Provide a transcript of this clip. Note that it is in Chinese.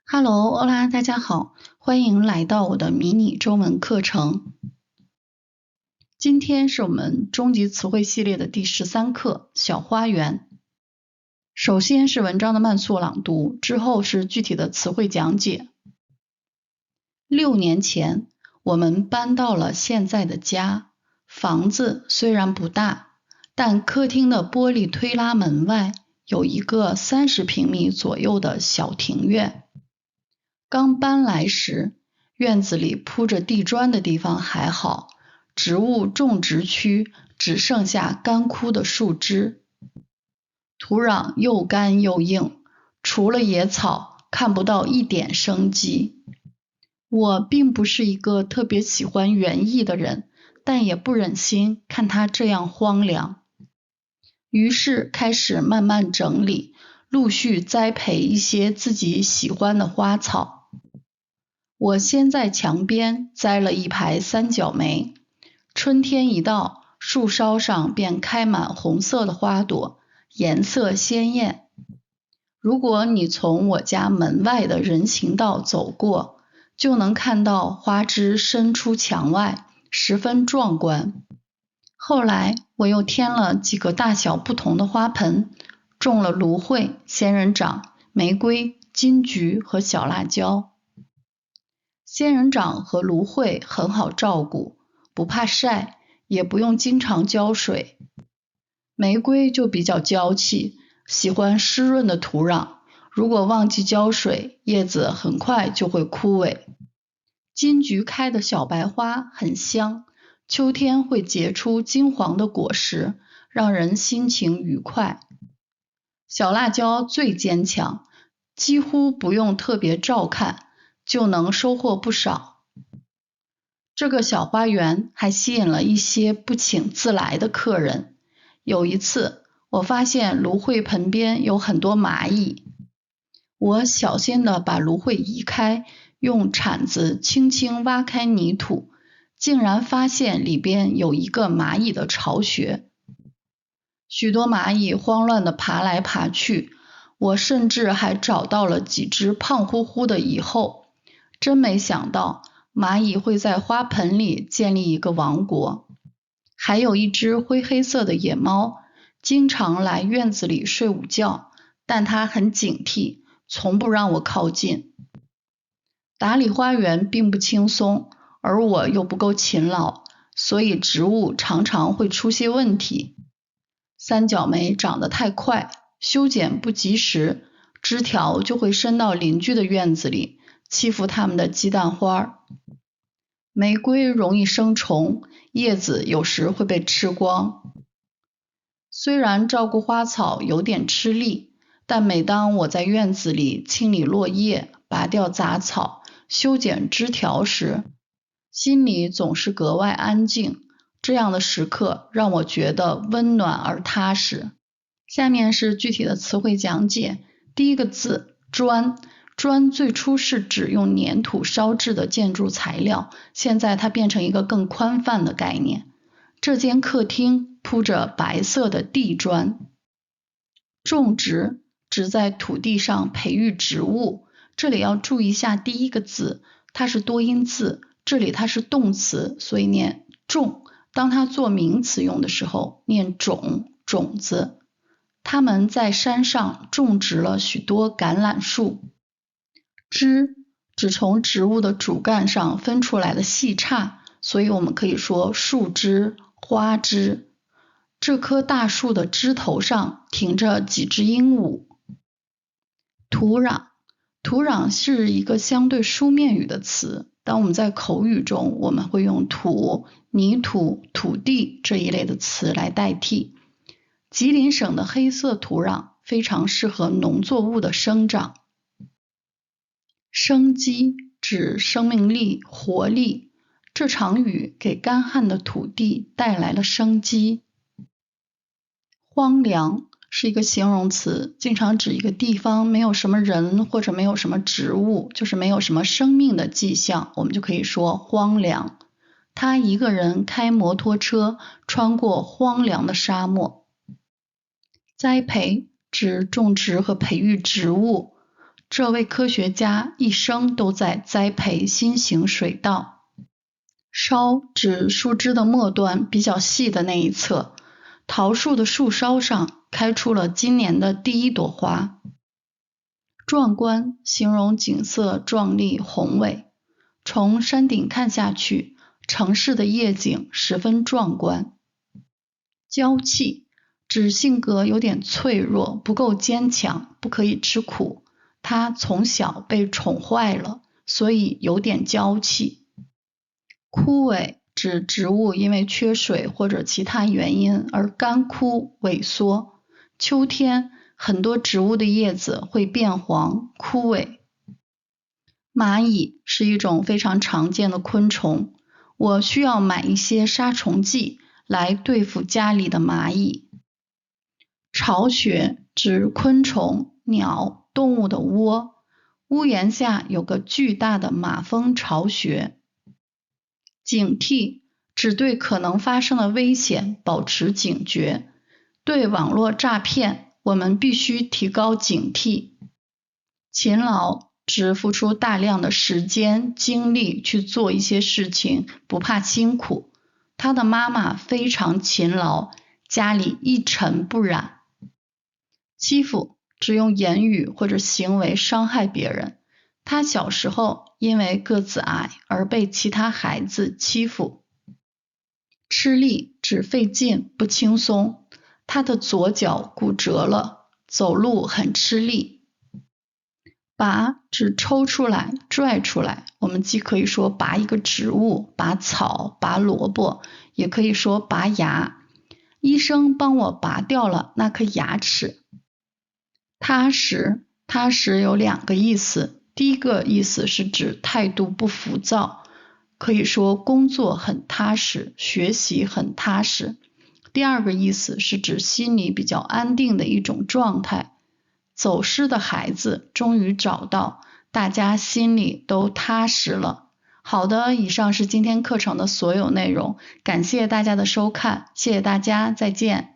Hello，欧拉，大家好，欢迎来到我的迷你中文课程。今天是我们终极词汇系列的第13课，小花园。首先是文章的慢速朗读，之后是具体的词汇讲解。6年前，我们搬到了现在的家。房子虽然不大，但客厅的玻璃推拉门外有一个30平米左右的小庭院。刚搬来时，院子里铺着地砖的地方还好，植物种植区只剩下干枯的树枝，土壤又干又硬，除了野草，看不到一点生机。我并不是一个特别喜欢园艺的人，但也不忍心看它这样荒凉，于是开始慢慢整理，陆续栽培一些自己喜欢的花草。我先在墙边栽了一排三角梅，春天一到，树梢上便开满红色的花朵，颜色鲜艳。如果你从我家门外的人行道走过，就能看到花枝伸出墙外，十分壮观。后来我又添了几个大小不同的花盆，种了芦荟、仙人掌、玫瑰、金桔和小辣椒。仙人掌和芦荟很好照顾，不怕晒，也不用经常浇水。玫瑰就比较娇气，喜欢湿润的土壤，如果忘记浇水，叶子很快就会枯萎。金桔开的小白花很香，秋天会结出金黄的果实，让人心情愉快。小辣椒最坚强，几乎不用特别照看，就能收获不少。这个小花园还吸引了一些不请自来的客人。有一次，我发现芦荟盆边有很多蚂蚁，我小心地把芦荟移开，用铲子轻轻挖开泥土，竟然发现里边有一个蚂蚁的巢穴。许多蚂蚁慌乱地爬来爬去，我甚至还找到了几只胖乎乎的蚁后。真没想到，蚂蚁会在花盆里建立一个王国。还有一只灰黑色的野猫，经常来院子里睡午觉，但它很警惕，从不让我靠近。打理花园并不轻松，而我又不够勤劳，所以植物常常会出些问题。三角梅长得太快，修剪不及时，枝条就会伸到邻居的院子里，欺负他们的鸡蛋花。玫瑰容易生虫，叶子有时会被吃光。虽然照顾花草有点吃力，但每当我在院子里清理落叶、拔掉杂草、修剪枝条时，心里总是格外安静。这样的时刻让我觉得温暖而踏实。下面是具体的词汇讲解。第一个字，砖。砖最初是指用粘土烧制的建筑材料，现在它变成一个更宽泛的概念。这间客厅铺着白色的地砖。种植指在土地上培育植物，这里要注意一下第一个字，它是多音字，这里它是动词，所以念种。当它做名词用的时候，念种，种子。他们在山上种植了许多橄榄树。枝指从植物的主干上分出来的细杈，所以我们可以说树枝、花枝。这棵大树的枝头上停着几只鹦鹉。土壤，土壤是一个相对书面语的词，当我们在口语中，我们会用土、泥土、土地这一类的词来代替。吉林省的黑色土壤非常适合农作物的生长。生机指生命力、活力，这场雨给干旱的土地带来了生机。荒凉是一个形容词，经常指一个地方没有什么人或者没有什么植物，就是没有什么生命的迹象，我们就可以说荒凉。他一个人开摩托车穿过荒凉的沙漠。栽培指种植和培育植物，这位科学家一生都在栽培新型水稻。梢指树枝的末端比较细的那一侧，桃树的树梢上开出了今年的第一朵花。壮观形容景色壮丽宏伟，从山顶看下去，城市的夜景十分壮观。娇气指性格有点脆弱，不够坚强，不可以吃苦。他从小被宠坏了，所以有点娇气。枯萎指植物因为缺水或者其他原因而干枯萎缩。秋天很多植物的叶子会变黄枯萎。蚂蚁是一种非常常见的昆虫，我需要买一些杀虫剂来对付家里的蚂蚁。巢穴指昆虫、鸟、动物的窝，屋檐下有个巨大的马蜂巢穴。警惕指对可能发生的危险保持警觉，对网络诈骗我们必须提高警惕。勤劳指付出大量的时间精力去做一些事情，不怕辛苦。他的妈妈非常勤劳，家里一尘不染。欺负指用言语或者行为伤害别人。他小时候因为个子矮而被其他孩子欺负。吃力指费劲不轻松，他的左脚骨折了，走路很吃力。拔指抽出来拽出来，我们既可以说拔一个植物，拔草，拔萝卜，也可以说拔牙。医生帮我拔掉了那颗牙齿。踏实，踏实有两个意思，第一个意思是指态度不浮躁，可以说工作很踏实，学习很踏实。第二个意思是指心里比较安定的一种状态。走失的孩子终于找到，大家心里都踏实了。好的，以上是今天课程的所有内容，感谢大家的收看，谢谢大家，再见。